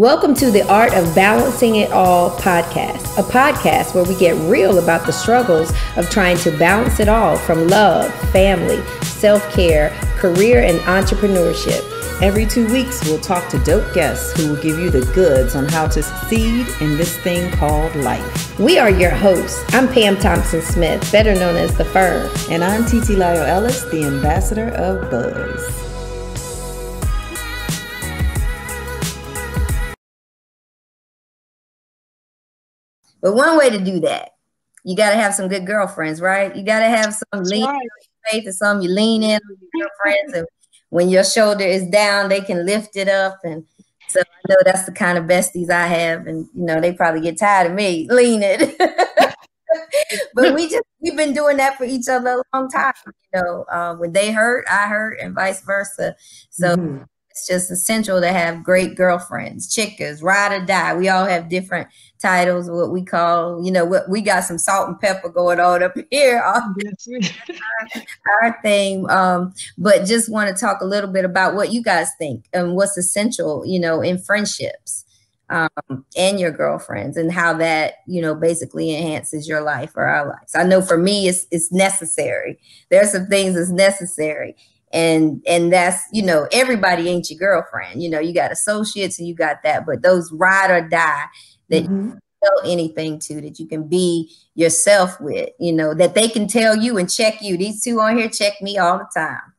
Welcome to the Art of Balancing It All podcast, a podcast where we get real about the struggles of trying to balance it all from love, family, self-care, career, and entrepreneurship. Every 2 weeks, we'll talk to dope guests who will give you the goods on how to succeed in this thing called life. We are your hosts. I'm Pam Thompson-Smith, better known as The Firm. And I'm TT Lyle Ellis, the ambassador of Buzz. But one way to do that, you got to have some good girlfriends, right? You got to have some lean in faith and some you lean in on your girlfriends. And when your shoulder is down, they can lift it up. And so I know that's the kind of besties I have. And, you know, they probably get tired of me leaning. But we've been doing that for each other a long time. You know, when they hurt, I hurt, and vice versa. So it's just essential to have great girlfriends, chicas, ride or die. We all have different titles, what we call, you know, what we got some salt and pepper going on up here. Our thing. But just want to talk a little bit about what you guys think and what's essential, you know, in friendships and your girlfriends, and how that, you know, basically enhances your life or our lives. I know for me, it's necessary. There's some things that's necessary. And that's, you know, everybody ain't your girlfriend. You know, you got associates and you got that, but those ride or die that you tell anything to, that you can be yourself with, you know, that they can tell you and check you. These two on here check me all the time.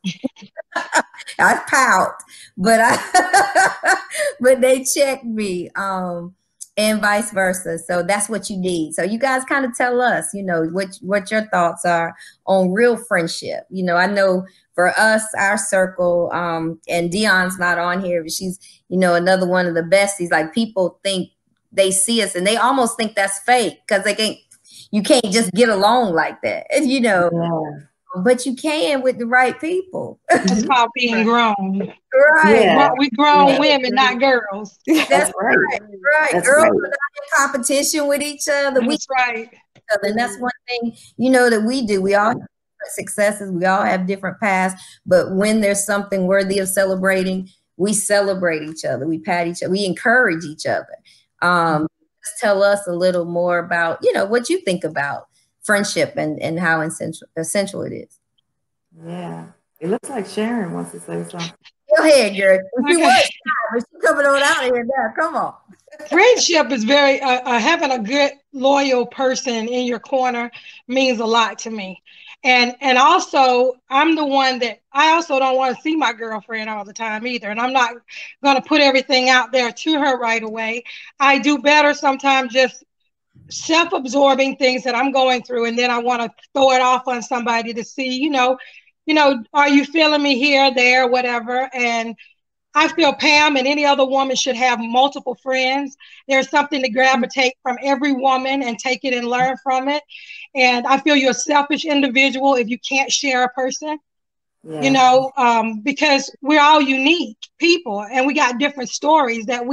I pout, but they check me, and vice versa. So that's what you need. So you guys kind of tell us, you know, what your thoughts are on real friendship. You know, I know for us, our circle, and Dion's not on here, but she's, you know, another one of the besties. Like, people think they see us and they almost think that's fake because you can't just get along like that, you know. Yeah. But you can with the right people. It's called being grown. Right. Yeah. We grown women, not girls. That's right. Right. That's girls are not in competition with each other. That's right. And that's one thing, you know, that we do. We all have different successes. We all have different paths. But when there's something worthy of celebrating, we celebrate each other. We pat each other. We encourage each other. Just tell us a little more about, you know, what you think about friendship and how essential it is. Yeah. It looks like Sharon wants to say something. Go ahead, girl. She was shy, but she's coming on out of here now. Come on. Friendship is very, having a good, loyal person in your corner means a lot to me. And also, I'm the one that I also don't want to see my girlfriend all the time either. And I'm not going to put everything out there to her right away. I do better sometimes just self-absorbing things that I'm going through, and then I want to throw it off on somebody to see, you know, are you feeling me here, there, whatever. And I feel Pam and any other woman should have multiple friends. There's something to gravitate from every woman and take it and learn from it. And I feel you're a selfish individual if you can't share a person. Yeah. You know, because we're all unique people and we got different stories that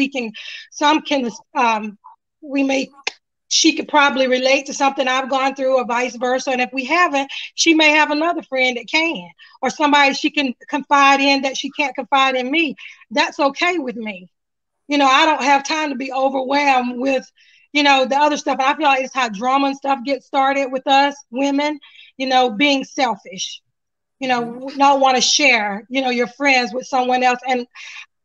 she could probably relate to something I've gone through or vice versa. And if we haven't, she may have another friend that can, or somebody she can confide in that she can't confide in me. That's okay with me. You know, I don't have time to be overwhelmed with, you know, the other stuff. And I feel like it's how drama and stuff gets started with us women, you know, being selfish, you know, not want to share, you know, your friends with someone else. And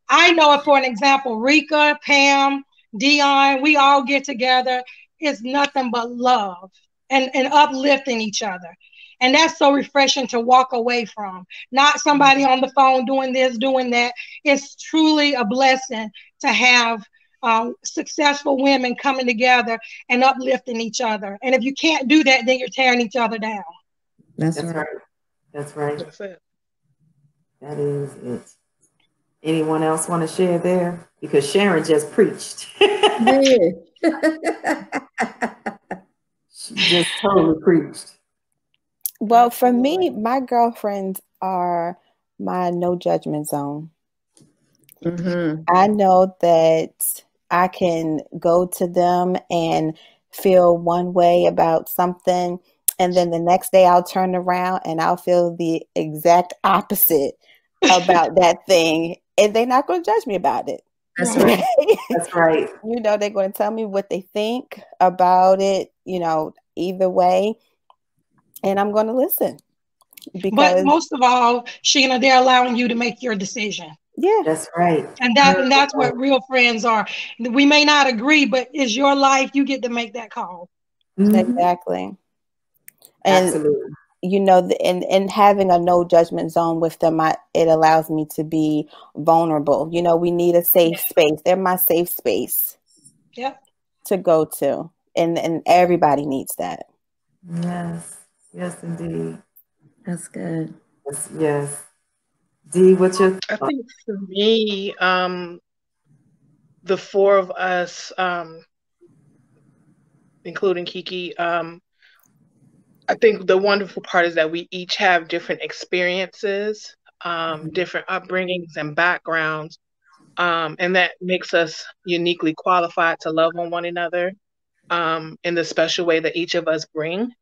I know it, for an example, Reika, Pam, Dion, we all get together. It's nothing but love and uplifting each other. And that's so refreshing to walk away from. Not somebody on the phone doing this, doing that. It's truly a blessing to have successful women coming together and uplifting each other. And if you can't do that, then you're tearing each other down. That's right. That's right. That's it. That is it. Anyone else want to share there? Because Sharon just preached. Yeah. She just totally preached. Well, for me, my girlfriends are my no judgment zone. I know that I can go to them and feel one way about something, and then the next day I'll turn around and I'll feel the exact opposite about that thing, and they're not going to judge me about it. That's right. That's right. You know, they're going to tell me what they think about it, you know, either way. And I'm going to listen. But most of all, Sheena, they're allowing you to make your decision. Yeah. That's right. And that's what real friends are. We may not agree, but it's your life. You get to make that call. Exactly. And absolutely. You know, and having a no judgment zone with them, it allows me to be vulnerable. You know, we need a safe space. They're my safe space. Yep. To go to. And everybody needs that. Yes. Yes, indeed. That's good. Yes. Dee, what's your thought? I think for me, the four of us, including Kiki, I think the wonderful part is that we each have different experiences, different upbringings and backgrounds, and that makes us uniquely qualified to love on one another in the special way that each of us bring.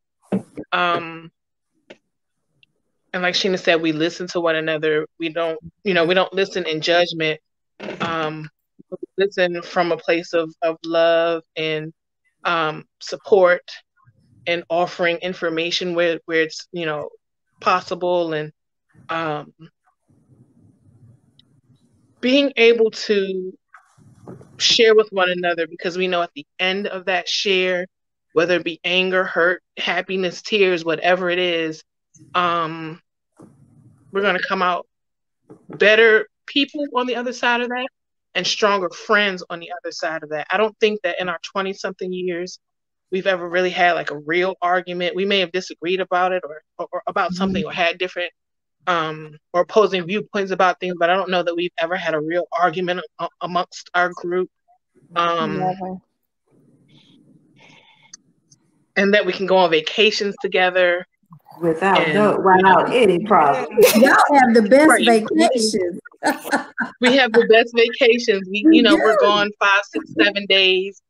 And like Sheena said, we listen to one another. We don't listen in judgment. We listen from a place of love and support, and offering information where it's possible, and being able to share with one another, because we know at the end of that share, whether it be anger, hurt, happiness, tears, whatever it is, we're going to come out better people on the other side of that, and stronger friends on the other side of that. I don't think that in our 20-something years we've ever really had like a real argument. We may have disagreed about it or about something, or had different or opposing viewpoints about things, but I don't know that we've ever had a real argument amongst our group. And that we can go on vacations together without any problem. Y'all have the best vacations. We have the best vacations. We're gone 5, 6, 7 days,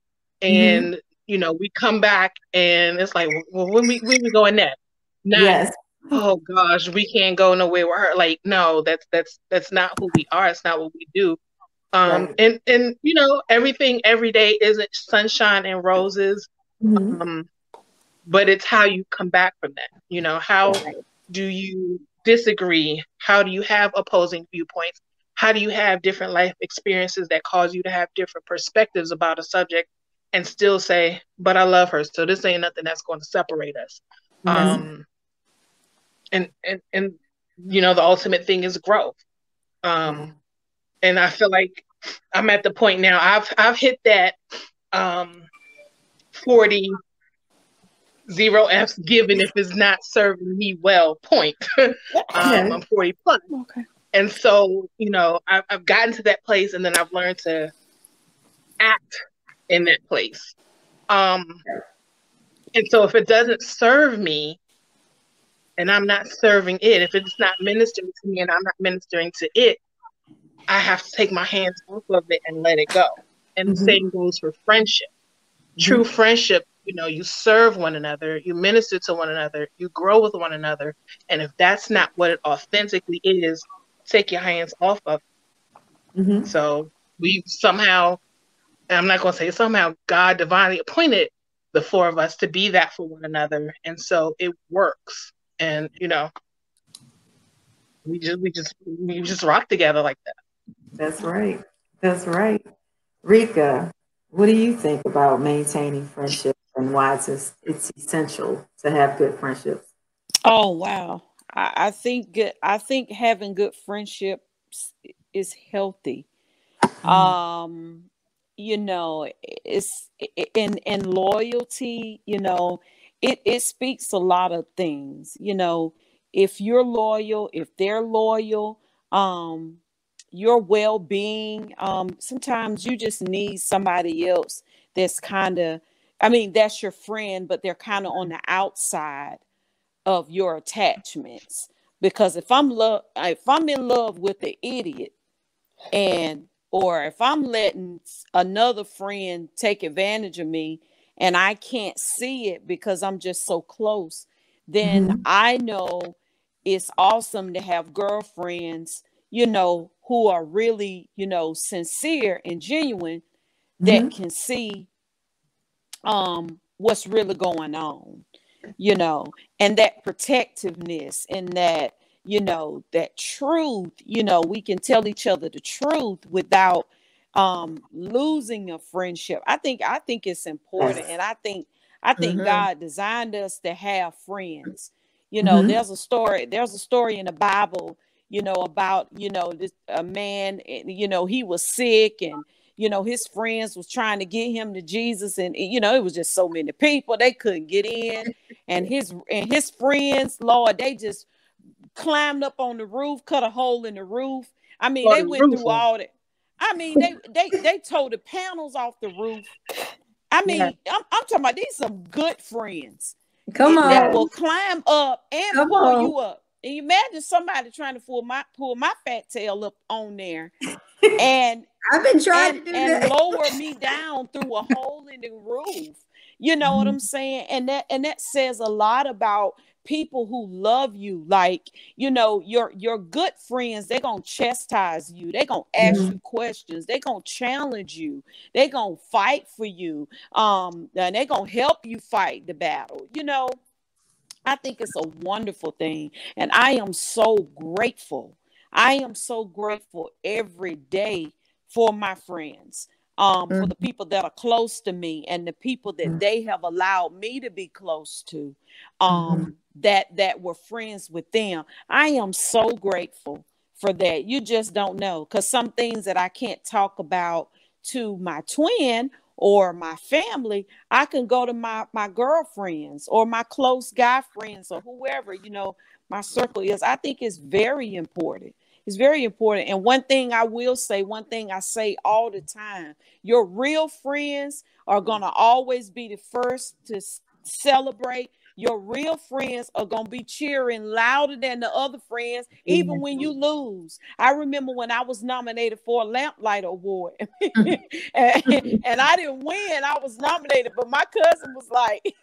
and we come back and it's like, well, when we going next? Yes. Oh gosh, we can't go nowhere with her. Like, no, that's not who we are. It's not what we do. Right. And everything every day isn't sunshine and roses. But it's how you come back from that. How do you disagree? How do you have opposing viewpoints? How do you have different life experiences that cause you to have different perspectives about a subject, and still say, but I love her, so this ain't nothing that's going to separate us. And the ultimate thing is growth. And I feel like I'm at the point now, I've hit that 40 0 F's given if it's not serving me well point. I'm 40 plus. Okay. And so, I've gotten to that place, and then I've learned to act in that place. And so if it doesn't serve me, and I'm not serving it, if it's not ministering to me and I'm not ministering to it, I have to take my hands off of it and let it go. And the same goes for friendship. True friendship, you serve one another, you minister to one another, you grow with one another. And if that's not what it authentically is, take your hands off of it. So we somehow, and I'm not going to say somehow, God divinely appointed the four of us to be that for one another. And so it works. And, we just rock together like that. That's right. That's right. Reika, what do you think about maintaining friendships, and why it's essential to have good friendships? Oh, wow. I think having good friendships is healthy. It's in loyalty, it speaks a lot of things. If you're loyal, if they're loyal, your well-being, sometimes you just need somebody else that's that's your friend, but they're kind of on the outside of your attachments. Because if I'm in love with an idiot, or if I'm letting another friend take advantage of me and I can't see it because I'm just so close, then I know it's awesome to have girlfriends, who who are really, you know, sincere and genuine, that can see what's really going on, you know, and that protectiveness and that, you know, that truth, you know, we can tell each other the truth without losing a friendship. I think it's important. And I think God designed us to have friends. You know, there's a story in the Bible, you know, about, you know, a man, you know, he was sick, and you know, his friends was trying to get him to Jesus, and you know, it was just so many people, they couldn't get in. And his friends, Lord, they just climbed up on the roof, cut a hole in the roof. I mean, they went through all that. I mean, they tore the panels off the roof. I mean, I'm talking about these some good friends. Come on. That will climb up and pull you up. And you imagine somebody trying to pull my fat tail up on there, and I've been trying to do and that. lower me down through a hole in the roof. You know what I'm saying? And that says a lot about people who love you. Like, you know, your good friends, they're gonna chastise you, they're gonna ask you questions, they're gonna challenge you, they're gonna fight for you, and they're gonna help you fight the battle. You know, I think it's a wonderful thing, and I am so grateful. I am so grateful every day for my friends, for the people that are close to me, and the people that they have allowed me to be close to, that were friends with them. I am so grateful for that. You just don't know, because some things that I can't talk about to my twin or my family, I can go to my girlfriends or my close guy friends or whoever, you know, my circle is. I think it's very important. It's very important. And one thing I will say, one thing I say all the time, your real friends are going to always be the first to celebrate. Your real friends are going to be cheering louder than the other friends, even when you lose. I remember when I was nominated for a Lamplight Award and I didn't win. I was nominated, but my cousin was like,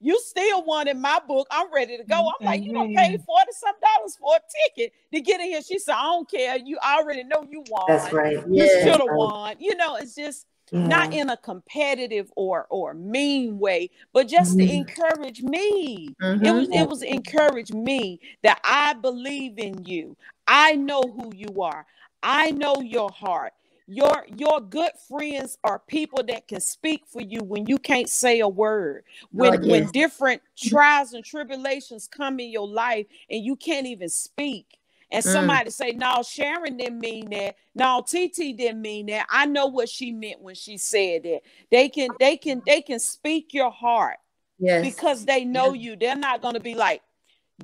you still won in my book. I'm ready to go. I'm like, you don't pay $40-some for a ticket to get in here. She said, I don't care. You already know you won. That's right. You should have won. You know, it's just not in a competitive or mean way, but just to encourage me. It was encourage me that I believe in you. I know who you are. I know your heart. Your good friends are people that can speak for you when you can't say a word. When different trials and tribulations come in your life and you can't even speak. And somebody say, no, Sharon didn't mean that. No, TT didn't mean that. I know what she meant when she said that. They can speak your heart because they know you. They're not going to be like,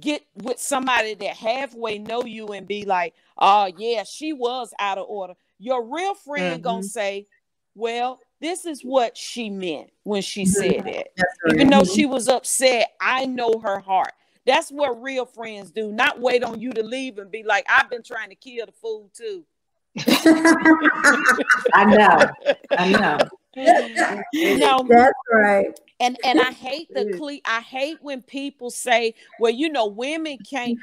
get with somebody that halfway know you and be like, oh yeah, she was out of order. Your real friend gonna say, well, this is what she meant when she said that. Even though she was upset, I know her heart. That's what real friends do. Not wait on you to leave and be like, I've been trying to kill the food too. I know. That's right. And I hate I hate when people say, well, you know, women can't,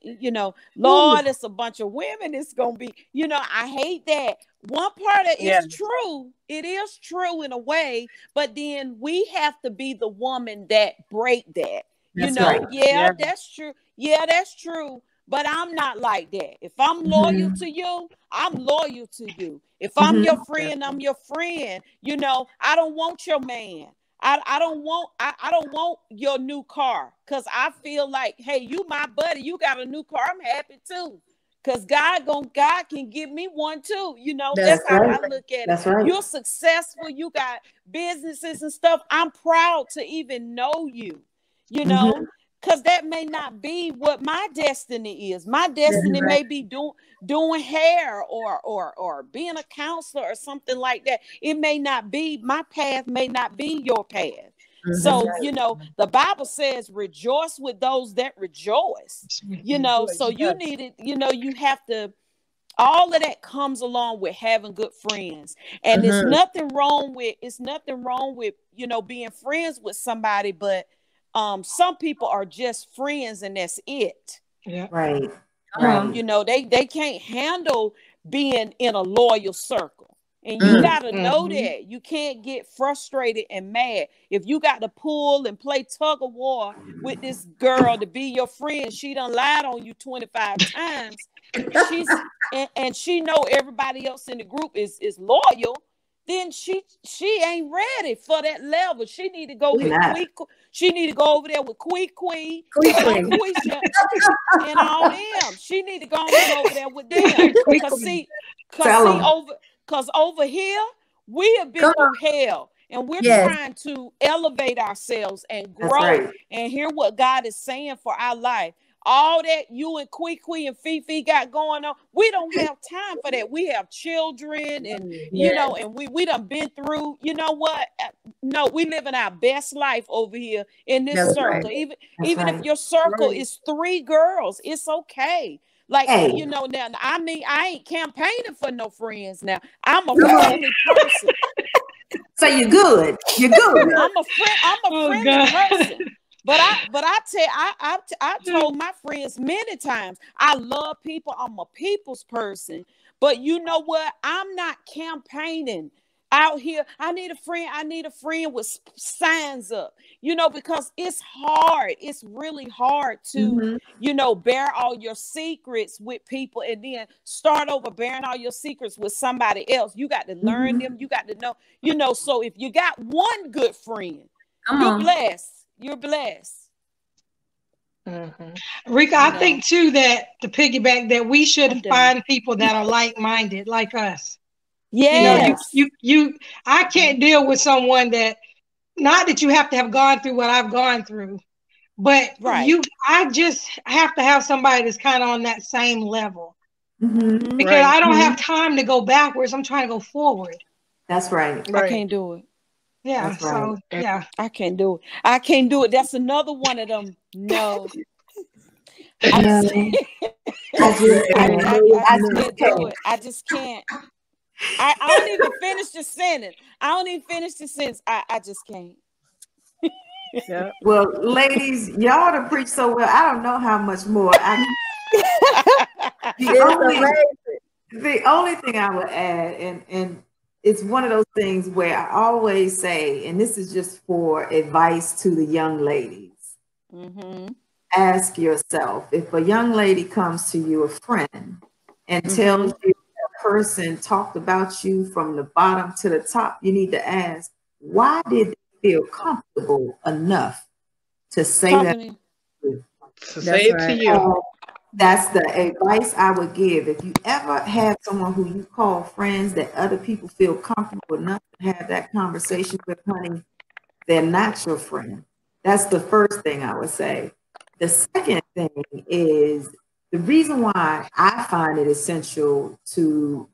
you know, Lord, it's a bunch of women. It's going to be, you know, I hate that. One part of it is true. It is true in a way, but then we have to be the woman that break that. That's that's true. Yeah, that's true. But I'm not like that. If I'm loyal to you, I'm loyal to you. If I'm your friend, I'm your friend. You know, I don't want your man. I don't want your new car, because I feel like, hey, you my buddy. You got a new car. I'm happy too, because God can give me one too. You know, that's how I look at it. Right. You're successful. You got businesses and stuff. I'm proud to even know you. You know. Because that may not be what my destiny is. My destiny may be doing hair or being a counselor or something like that. It may not be, my path may not be your path. So, you know, the Bible says, rejoice with those that rejoice. You know, so you need it, you know, you have to, all of that comes along with having good friends. And there's nothing wrong with, you know, being friends with somebody, but some people are just friends and that's it. Right. Right. You know, they can't handle being in a loyal circle. And you got to know that. You can't get frustrated and mad. If you got to pull and play tug of war with this girl to be your friend, she done lied on you 25 times. And she know everybody else in the group is loyal, then she ain't ready for that level. She need to go with she need to go over there with Quee and all them. She need to go over there with them. Because over here, we have been through hell. And we're trying to elevate ourselves and grow and hear what God is saying for our life. All that you and Quee and Fifi got going on, we don't have time for that. We have children and, you know, and we done been through, you know what? No, we living our best life over here in this circle. Even if your circle is 3 girls, it's okay. Like, you know, now, I mean, I ain't campaigning for no friends now. I'm a friendly person. So you're good. You're good. I'm a friendly person. But I told my friends many times, I love people. I'm a people's person. But you know what? I'm not campaigning out here. I need a friend with signs up, you know, because it's hard. It's really hard to, you know, bear all your secrets with people and then start over bearing all your secrets with somebody else. You got to learn them. You got to know, you know, so if you got one good friend, you're blessed. You're blessed. Reika, I think too that to piggyback that we should find people that are like-minded, like us. Yeah. You know, I can't deal with someone that, not that you have to have gone through what I've gone through, but I just have to have somebody that's kind of on that same level. Because I don't have time to go backwards. I'm trying to go forward. That's right. I can't do it. Yeah, right. So yeah. I can't do it. I can't do it. That's another one of them. No. I just can't. I don't even finish the sentence. I just can't. Well, ladies, y'all to preach so well. I don't know how much more. The only thing I would add, and it's one of those things where I always say, and this is just for advice to the young ladies. Ask yourself, if a young lady comes to you, a friend, and tells you that person talked about you from the bottom to the top, you need to ask, why did they feel comfortable enough to say that? To say it to you. That's the advice I would give. If you ever have someone who you call friends that other people feel comfortable enough to have that conversation with, honey, they're not your friend. That's the first thing I would say. The second thing is the reason why I find it essential to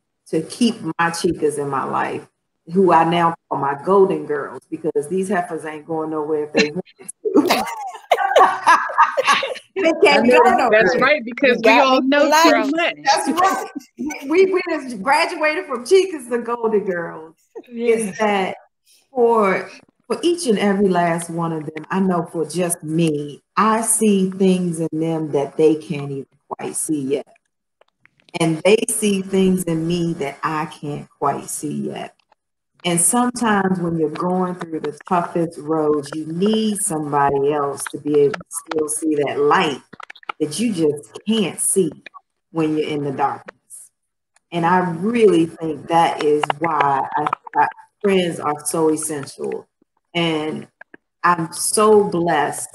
keep my chicas in my life, who I now call my golden girls, because these heifers ain't going nowhere if they want to. They can't go nowhere. That's right, because we all know too much. That's right. We just graduated from Chicas to Golden Girls. It's that for each and every last one of them, I know for just me, I see things in them that they can't even quite see yet. And they see things in me that I can't quite see yet. And sometimes when you're going through the toughest roads, you need somebody else to be able to still see that light that you just can't see when you're in the darkness. And I really think that is why friends are so essential. And I'm so blessed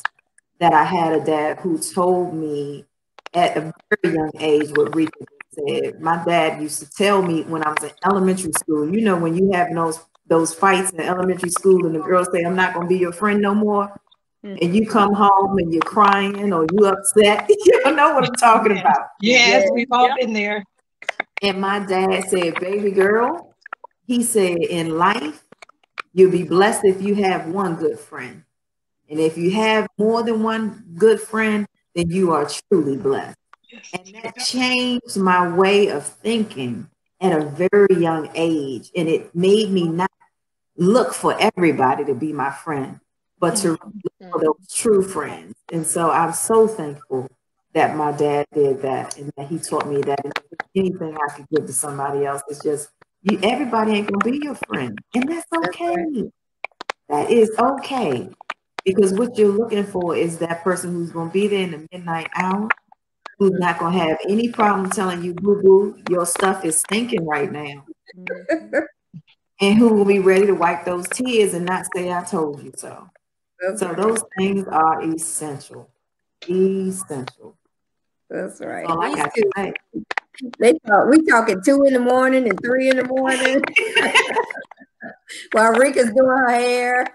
that I had a dad who told me at a very young age what Reika said. My dad used to tell me when I was in elementary school, you know, when you have those fights in elementary school and the girls say, I'm not going to be your friend no more. And you come home and you're crying or you upset. You don't know what I'm talking about. Yes, we've all been there. And my dad said, baby girl, he said, in life, you'll be blessed if you have one good friend. And if you have more than one good friend, then you are truly blessed. And that changed my way of thinking at a very young age. And it made me not look for everybody to be my friend, but to look for those true friends. And so I'm so thankful that my dad did that, and that he taught me that. And anything I could give to somebody else, it's just everybody ain't gonna be your friend, and that's okay. That is okay, because what you're looking for is that person who's gonna be there in the midnight hour, who's not gonna have any problem telling you, boo boo, your stuff is stinking right now, and who will be ready to wipe those tears and not say I told you so. So those things are essential. Essential. That's right. All I got to say. We talking 2 in the morning and 3 in the morning while Rika's doing her hair.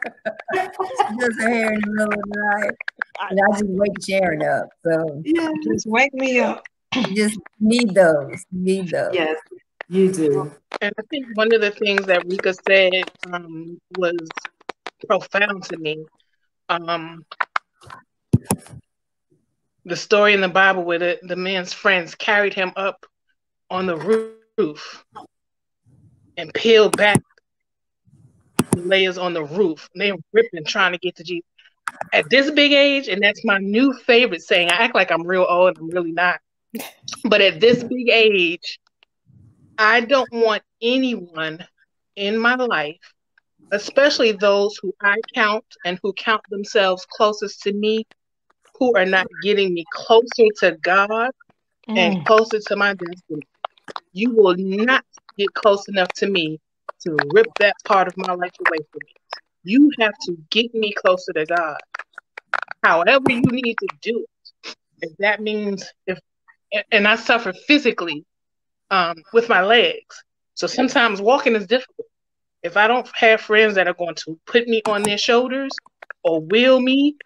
She does her hair in the middle of the night. And I just wake Sharon up. So yeah, just wake me up. You just need those. Yes, you do. And I think one of the things that Reika said was profound to me. The story in the Bible where the man's friends carried him up on the roof and peeled back the layers on the roof. And they were ripping, trying to get to Jesus. At this big age, and that's my new favorite saying, I act like I'm real old, I'm really not. But at this big age, I don't want anyone in my life, especially those who I count and who count themselves closest to me, who are not getting me closer to God and closer to my destiny. You will not get close enough to me to rip that part of my life away from me. You have to get me closer to God. However you need to do it. If that means, and I suffer physically with my legs. So sometimes walking is difficult. If I don't have friends that are going to put me on their shoulders or wheel me,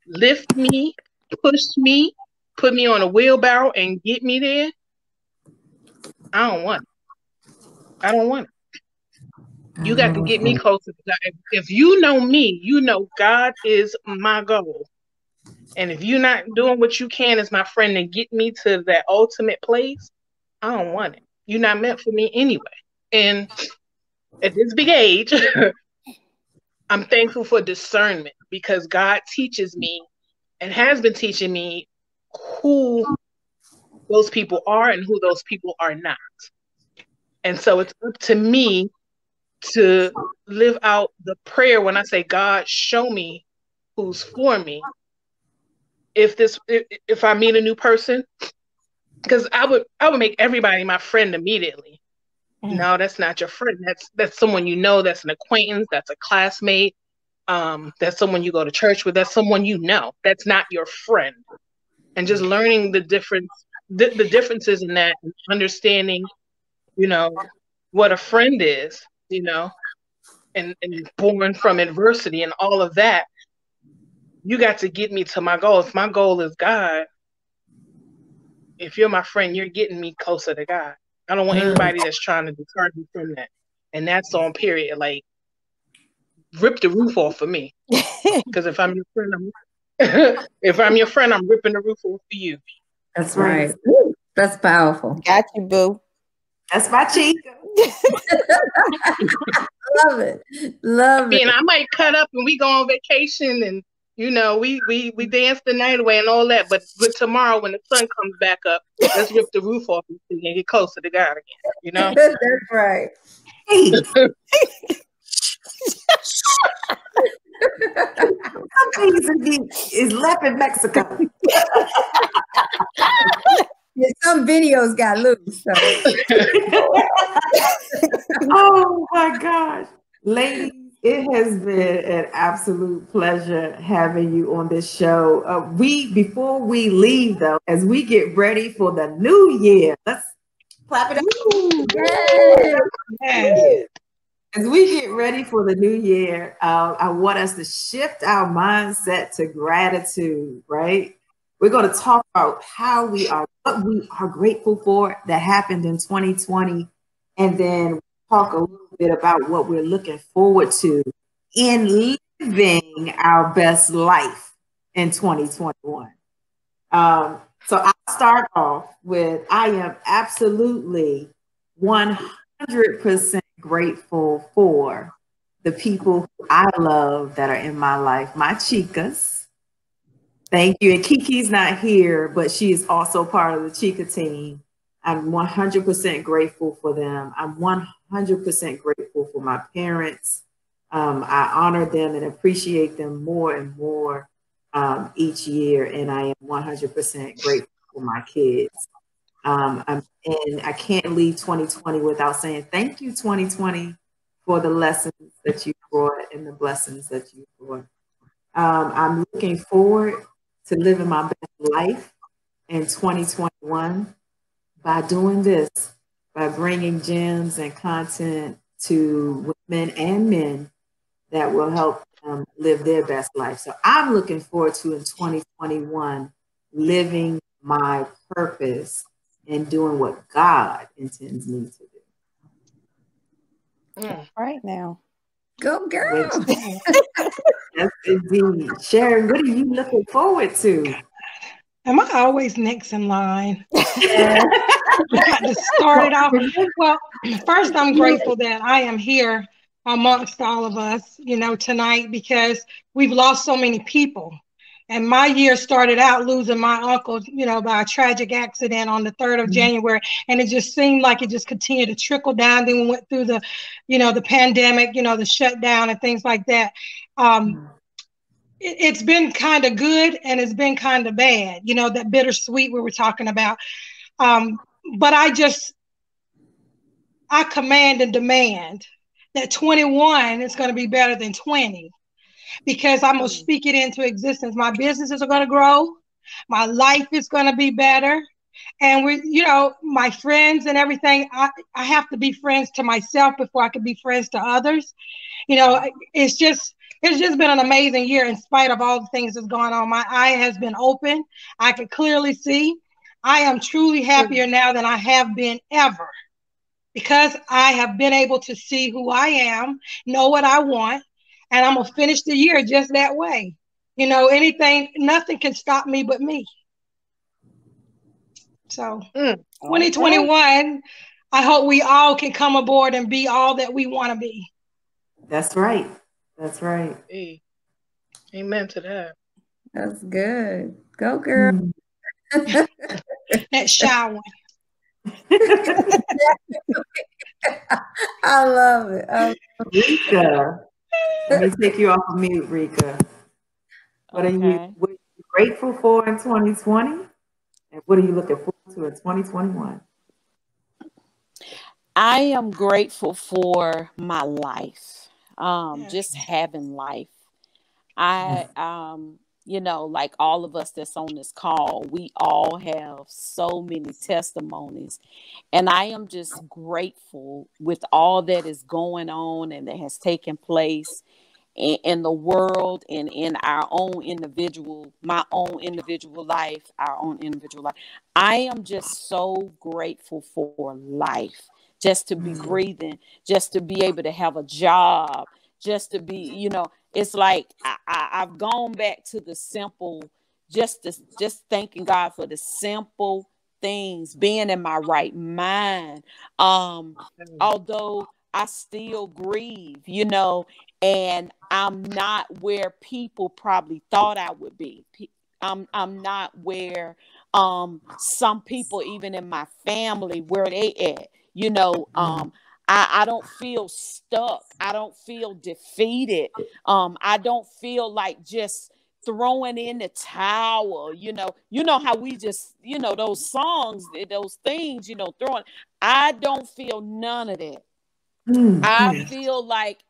lift me, push me, put me on a wheelbarrow and get me there, I don't want it. I don't want it. You got to get me closer to God. If you know me, you know God is my goal. And if you're not doing what you can as my friend to get me to that ultimate place, I don't want it. You're not meant for me anyway. And at this big age, I'm thankful for discernment because God teaches me and has been teaching me who those people are and who those people are not. And so it's up to me to live out the prayer when I say, God, show me who's for me. If I meet a new person, because I would make everybody my friend immediately. No, that's not your friend. That's someone you know. That's an acquaintance. That's a classmate. That's someone you go to church with. That's someone you know. That's not your friend. And just learning the differences in that, and understanding, what a friend is, and born from adversity and all of that. You got to get me to my goal. If my goal is God, if you're my friend, you're getting me closer to God. I don't want anybody that's trying to deter me from that. And that's on period. Like, rip the roof off for me. Because if I'm your friend, I'm ripping the roof off for you. That's right. That's powerful. Got you, boo. That's my Chica. Love it. Love it. And I might cut up and we go on vacation and we dance the night away and all that, but tomorrow when the sun comes back up, let's rip the roof off and get closer to God again. That's right. Is left in Mexico. Yeah, some videos got loose. So. Oh my gosh. Ladies, it has been an absolute pleasure having you on this show. Before we leave though, as we get ready for the new year, let's clap it up. Yes. As we get ready for the new year, I want us to shift our mindset to gratitude, right? We're going to talk about what we are grateful for that happened in 2020, and then talk a little bit about what we're looking forward to in living our best life in 2021. So I'll start off with, I am absolutely 100% grateful for the people who I love that are in my life, my Chicas. Thank you. And Kiki's not here, but she is also part of the Chica team. I'm 100% grateful for them. I'm 100% grateful for my parents. I honor them and appreciate them more and more each year. And I am 100% grateful for my kids. And I can't leave 2020 without saying thank you, 2020, for the lessons that you brought and the blessings that you brought. I'm looking forward to living my best life in 2021 by doing this, by bringing gems and content to women and men that will help them live their best life. So I'm looking forward to, in 2021, living my purpose and doing what God intends me to do. Right now. Go girl. Yes, indeed. Sharon, what are you looking forward to? Am I always next in line? To start it off. Well, first, I'm grateful that I am here amongst all of us, tonight, because we've lost so many people. And my year started out losing my uncle, by a tragic accident on the 3rd of January. And it just seemed like it just continued to trickle down. Then we went through the, the pandemic, the shutdown and things like that. It's been kind of good and it's been kind of bad, that bittersweet we were talking about. But I command and demand that 21 is going to be better than 20, because I'm going to speak it into existence. My businesses are going to grow. My life is going to be better. And my friends and everything, I have to be friends to myself before I can be friends to others. It's just been an amazing year in spite of all the things that's going on. My eye has been open. I can clearly see. I am truly happier now than I have been ever, because I have been able to see who I am, know what I want, and I'm going to finish the year just that way. Nothing can stop me but me. So 2021, I hope we all can come aboard and be all that we want to be. That's right. That's right. Amen to that. That's good. Go girl. That shower. I love it. Reika, let me take you off of mute, Reika. What are you grateful for in 2020? And what are you looking forward to in 2021? I am grateful for my life. Just having life. I like all of us that's on this call, we all have so many testimonies, and I am just grateful with all that is going on and that has taken place in the world and in our own individual life. I am just so grateful for life, just to be breathing, just to be able to have a job, just to be, it's like I've gone back to the simple, just thanking God for the simple things, being in my right mind. Although I still grieve, and I'm not where people probably thought I would be. I'm not where some people, even in my family, where they at, I don't feel stuck. I don't feel defeated. I don't feel like just throwing in the towel, how we just, those songs, those things, throwing. I don't feel none of that. I feel like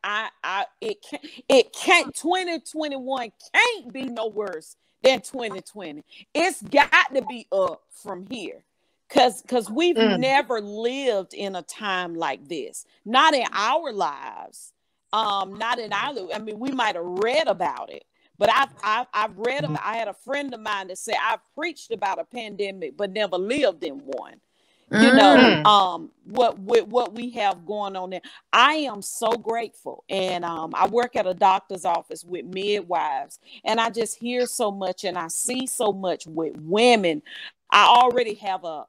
it can't 2021 can't be no worse than 2020. It's got to be up from here. Cause we've never lived in a time like this. Not in our lives. Not in our, I mean, we might have read about it, but I've read about, I had a friend of mine that said, I've preached about a pandemic, but never lived in one. What we have going on there. I am so grateful. And I work at a doctor's office with midwives, and I just hear so much and I see so much with women. I already have a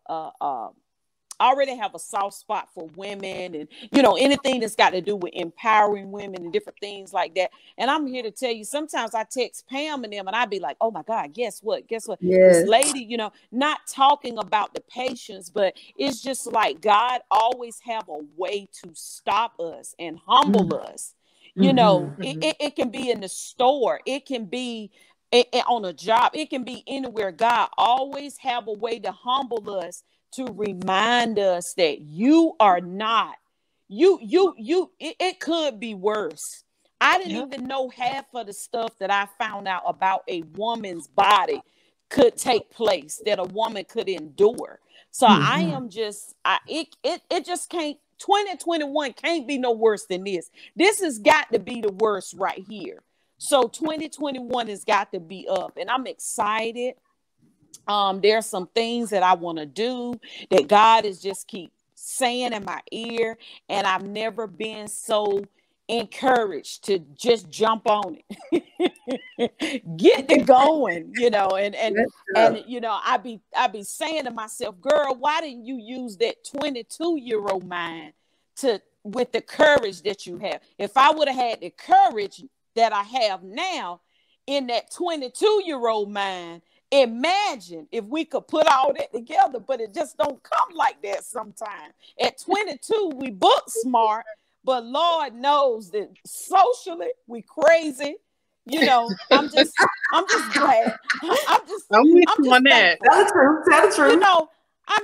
already have a soft spot for women and, you know, anything that's got to do with empowering women and different things like that. And I'm here to tell you, sometimes I text Pam and them and I'd be like, oh my God, guess what? Yes. This lady, you know, not talking about the patients, but it's just like God always have a way to stop us and humble us. You know, it can be in the store. It can be on a job. It can be anywhere. God always have a way to humble us, to remind us that you are not, it could be worse. I didn't even know half of the stuff that I found out about a woman's body could take place, that a woman could endure. So I am just, it just can't, 2021 can't be no worse than this. This has got to be the worst right here. So 2021 has got to be up, and I'm excited. There's some things that I want to do that God is just keep saying in my ear, and I've never been so encouraged to just jump on it. Get it going, you know, and you know, I be saying to myself, girl, why didn't you use that 22-year-old mind with the courage that you have? If I would have had the courage that I have now in that 22-year-old mind, imagine if we could put all that together, but it just don't come like that sometimes. At 22, we book smart, but Lord knows that socially we crazy. You know, I'm just glad. I'm with you on that. Tell the truth. You know, I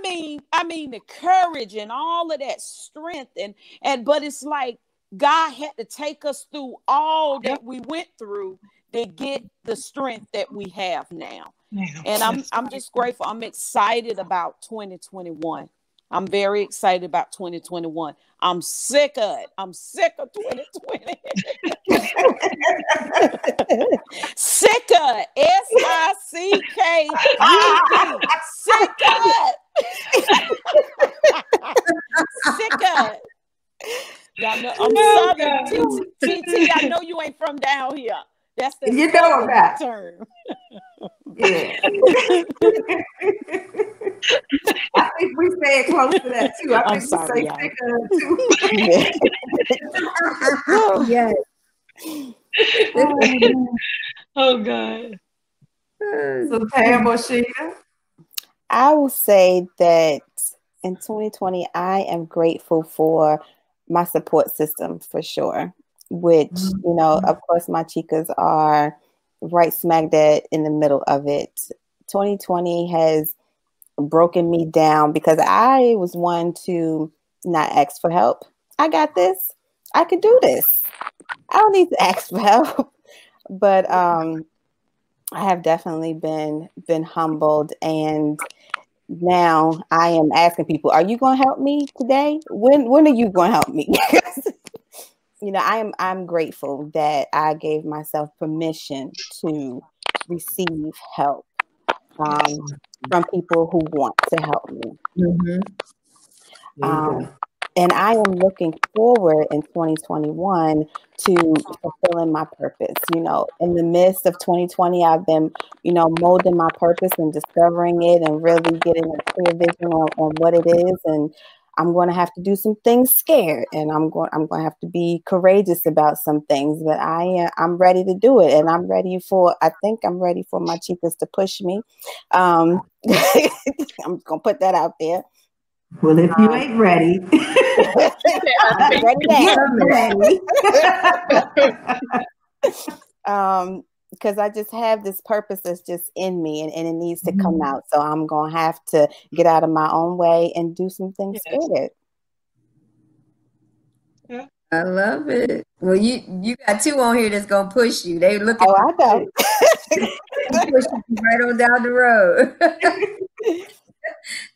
mean the courage and all of that strength and but it's like God had to take us through all that we went through to get the strength that we have now. And I'm just grateful. I'm excited about 2021. I'm very excited about 2021. I'm sick of it. I'm sick of 2020. Sick of it. SICK. Sick of it. Sick of it. Y'all know, I'm sorry, TT. I know you ain't from down here. That's the you know about term. Yeah. I think we stay close to that too. I think we say sick of too. Yes. Oh God. So Pam or Sheena? I will say that in 2020, I am grateful for my support system for sure, which, you know, of course, my chicas are right smack dead in the middle of it. 2020 has broken me down because I was one to not ask for help. I got this. I could do this. I don't need to ask for help. But I have definitely been humbled, and now I am asking people, are you going to help me today? When are you going to help me? You know, I'm grateful that I gave myself permission to receive help from people who want to help me. And I am looking forward in 2021 to fulfilling my purpose. You know, in the midst of 2020, I've been, you know, molding my purpose and discovering it and really getting a clear vision on what it is. And I'm going to have to do some things scared, and I'm going to have to be courageous about some things, but I'm ready to do it. And I think I'm ready for my chicas to push me. I'm going to put that out there. Well, if you ain't ready, I'm ready. Because I just have this purpose that's just in me, and it needs to come out. So I'm going to have to get out of my own way and do some things scared. I love it. Well, you got two on here that's going to push you. They look at I know. push you right on down the road.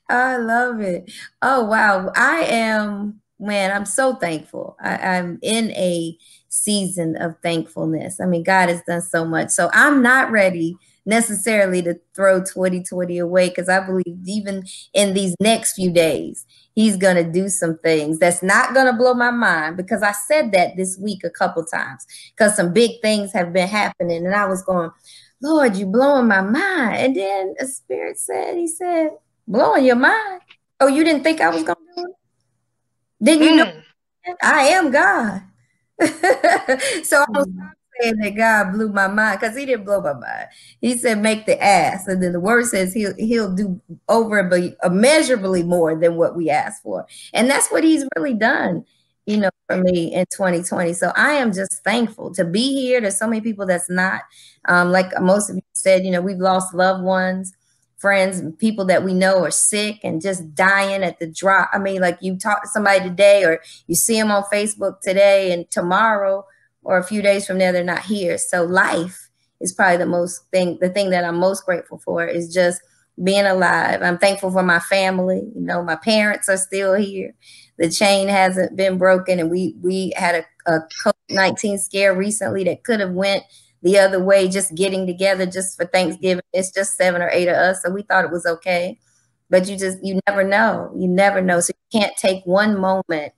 I love it. Oh, wow. I'm so thankful. I'm in a season of thankfulness. I mean, God has done so much. So I'm not ready necessarily to throw 2020 away, because I believe even in these next few days, he's going to do some things that's not going to blow my mind, because I said that this week a couple times, because some big things have been happening. And I was going, Lord, you blowing my mind. And then the Spirit said, he said, blowing your mind? Oh, you didn't think I was going to do it? Then you know I am God. So I was saying that God blew my mind, because he didn't blow my mind. He said, make the ask. And then the word says he'll do over immeasurably more than what we ask for. And that's what he's really done, you know, for me in 2020. So I am just thankful to be here. There's so many people that's not, like most of you said, you know, we've lost loved ones, friends, people that we know are sick and just dying at the drop. I mean, like you talk to somebody today, or you see them on Facebook today, and tomorrow or a few days from there, they're not here. So life is probably the thing that I'm most grateful for is just being alive. I'm thankful for my family. You know, my parents are still here. The chain hasn't been broken. And we had a COVID-19 scare recently that could have went the other way, just getting together just for Thanksgiving. It's just 7 or 8 of us. So we thought it was okay. But you never know. You never know. So you can't take one moment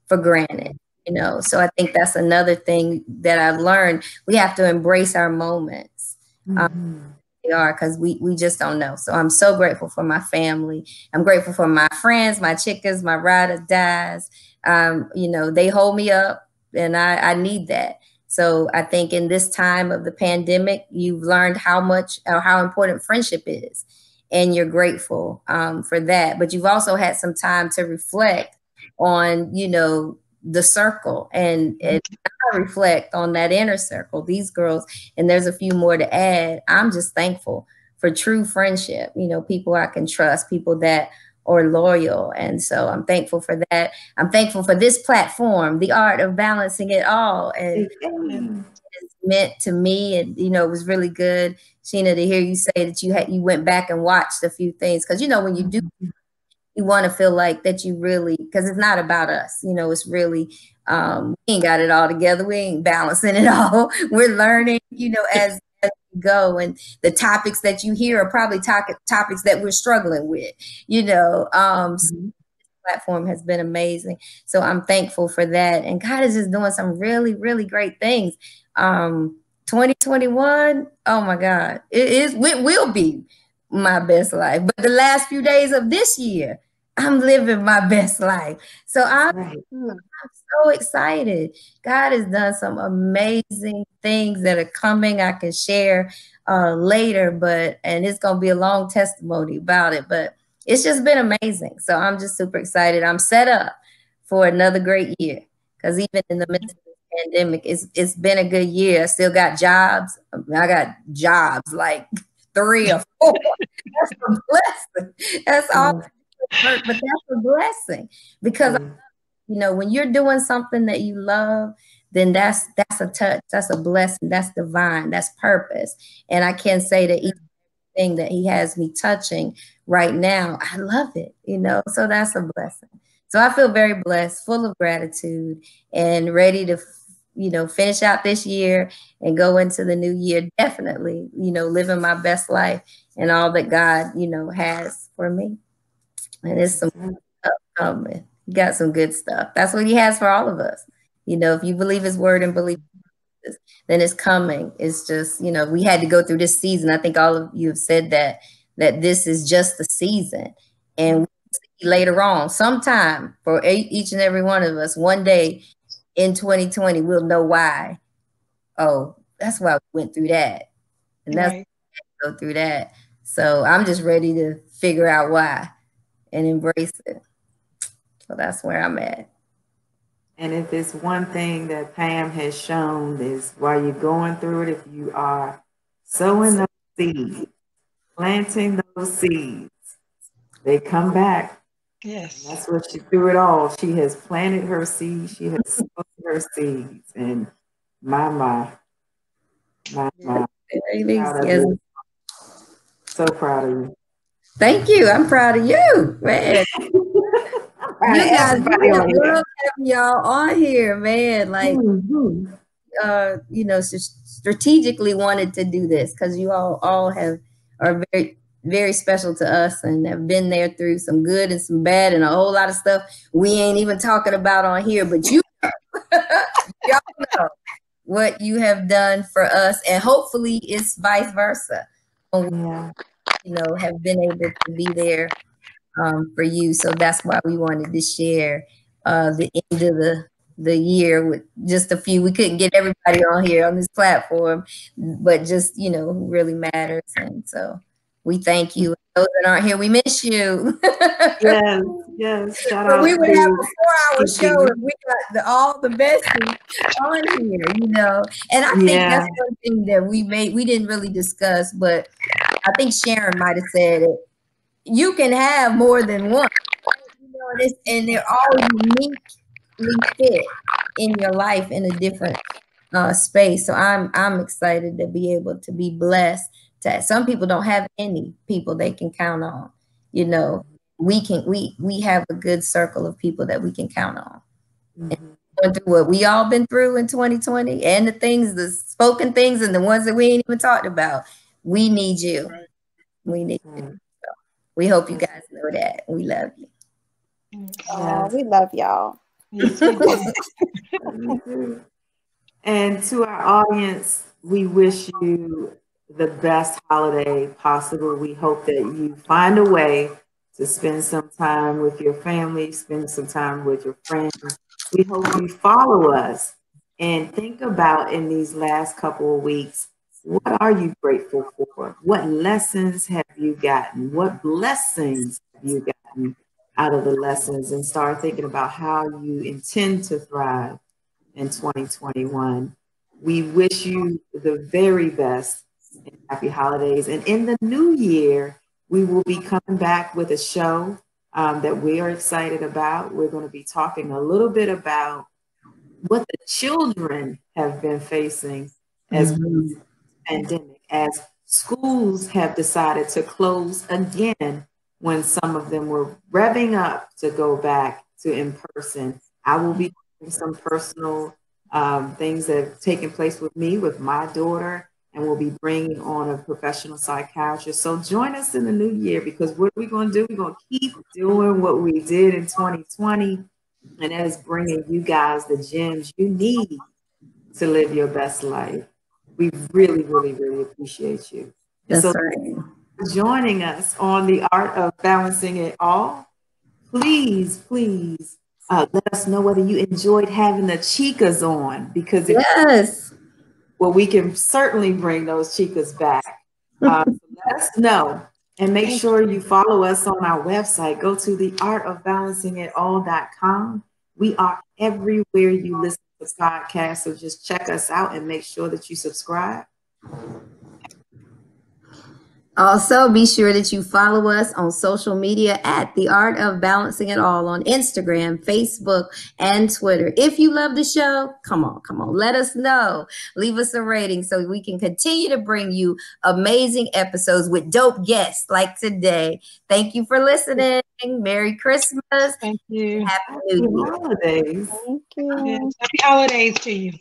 for granted, you know. So I think that's another thing that I've learned. We have to embrace our moments. They are, because we just don't know. So I'm so grateful for my family. I'm grateful for my friends, my chicas, my ride or dies. You know, they hold me up, and I need that. So I think in this time of the pandemic, you've learned how much or how important friendship is, and you're grateful for that. But you've also had some time to reflect on, you know, the circle, and I reflect on that inner circle, these girls, and there's a few more to add. I'm just thankful for true friendship, you know, people I can trust, people that are loyal. And so I'm thankful for that. I'm thankful for this platform, the art of balancing it all. And it's meant to me. And, you know, it was really good, Sheena, to hear you say that you went back and watched a few things. Because, you know, when you do, you want to feel like that you really, because it's not about us, you know, it's really, we ain't got it all together. We ain't balancing it all. We're learning, you know, as we go. And the topics that you hear are probably topics that we're struggling with, you know. So this platform has been amazing. So I'm thankful for that. And God is just doing some really, really great things. 2021, oh my God, it will be my best life. But the last few days of this year, I'm living my best life. So I'm so excited. God has done some amazing things that are coming. I can share later, and it's going to be a long testimony about it, but it's just been amazing. So I'm just super excited. I'm set up for another great year, because even in the midst of the pandemic, it's been a good year. I still got jobs. I got jobs like 3 or 4. That's a blessing. That's all. But that's a blessing, because you know, when you're doing something that you love, then that's a touch, that's a blessing, that's divine, that's purpose. And I can say that each thing that he has me touching right now, I love it, you know. So that's a blessing. So I feel very blessed, full of gratitude, and ready to, you know, finish out this year and go into the new year, definitely, you know, living my best life and all that God, you know, has for me. And it's some stuff coming. He got some good stuff. That's what he has for all of us. You know, if you believe his word and believe this, then it's coming. It's just, you know, we had to go through this season. I think all of you have said that this is just the season. And we'll see later on, sometime for each and every one of us, one day in 2020, we'll know why. Oh, that's why we went through that. And that's why we go through that. So I'm just ready to figure out why and embrace it. So that's where I'm at. And if it's one thing that Pam has shown is while you're going through it, if you are sowing those seeds, planting those seeds, they come back. Yes. And that's what she through it all. She has planted her seeds. She has sown her seeds. And my. Yes. So proud of you. Thank you. I'm proud of you, man. You guys, love having y'all on here, man. Like, you know, strategically wanted to do this because you all are very, very special to us and have been there through some good and some bad and a whole lot of stuff we ain't even talking about on here. But you know, y'all know what you have done for us, and hopefully it's vice versa. You know, have been able to be there for you. So that's why we wanted to share the end of the year with just a few. We couldn't get everybody on here on this platform, but just, you know, who really matters. And so we thank you. Those that aren't here, we miss you. Yes. Shout But out we would have to a 4-hour show if we got all the best on here, you know. And I think that's one thing that we didn't really discuss, but I think Sharon might have said it. You can have more than one, you know, and they're all uniquely fit in your life in a different space. So I'm excited to be able to be blessed. Some people don't have any people they can count on. You know, we have a good circle of people that we can count on. Going through what we all been through in 2020, and the things, the spoken things, and the ones that we ain't even talked about. We need you. We need you. So we hope you guys know that. We love you. We love y'all. And to our audience, we wish you the best holiday possible. We hope that you find a way to spend some time with your family, spend some time with your friends. We hope you follow us and think about, in these last couple of weeks, what are you grateful for? What lessons have you gotten? What blessings have you gotten out of the lessons? And start thinking about how you intend to thrive in 2021. We wish you the very best and happy holidays. And in the new year, we will be coming back with a show that we are excited about. We're going to be talking a little bit about what the children have been facing as pandemic, as schools have decided to close again when some of them were revving up to go back to in person. I will be doing some personal things that have taken place with me, with my daughter, and we'll be bringing on a professional psychiatrist. So join us in the new year, because what are we going to do? We're going to keep doing what we did in 2020, and that is bringing you guys the gems you need to live your best life. We really, really, really appreciate you. That's so right. Joining us on the Art of Balancing It All, please let us know whether you enjoyed having the Chicas on, because we can certainly bring those Chicas back. Let us know, and make sure you follow us on our website. Go to theartofbalancingitall.com. We are everywhere you listen to podcasts, so just check us out and make sure that you subscribe. Also, be sure that you follow us on social media at The Art of Balancing It All on Instagram, Facebook, and Twitter. If you love the show, come on, let us know. Leave us a rating so we can continue to bring you amazing episodes with dope guests like today. Thank you for listening. Merry Christmas. Thank you. Happy New Year. Holidays. Thank you. Yes. Happy holidays to you.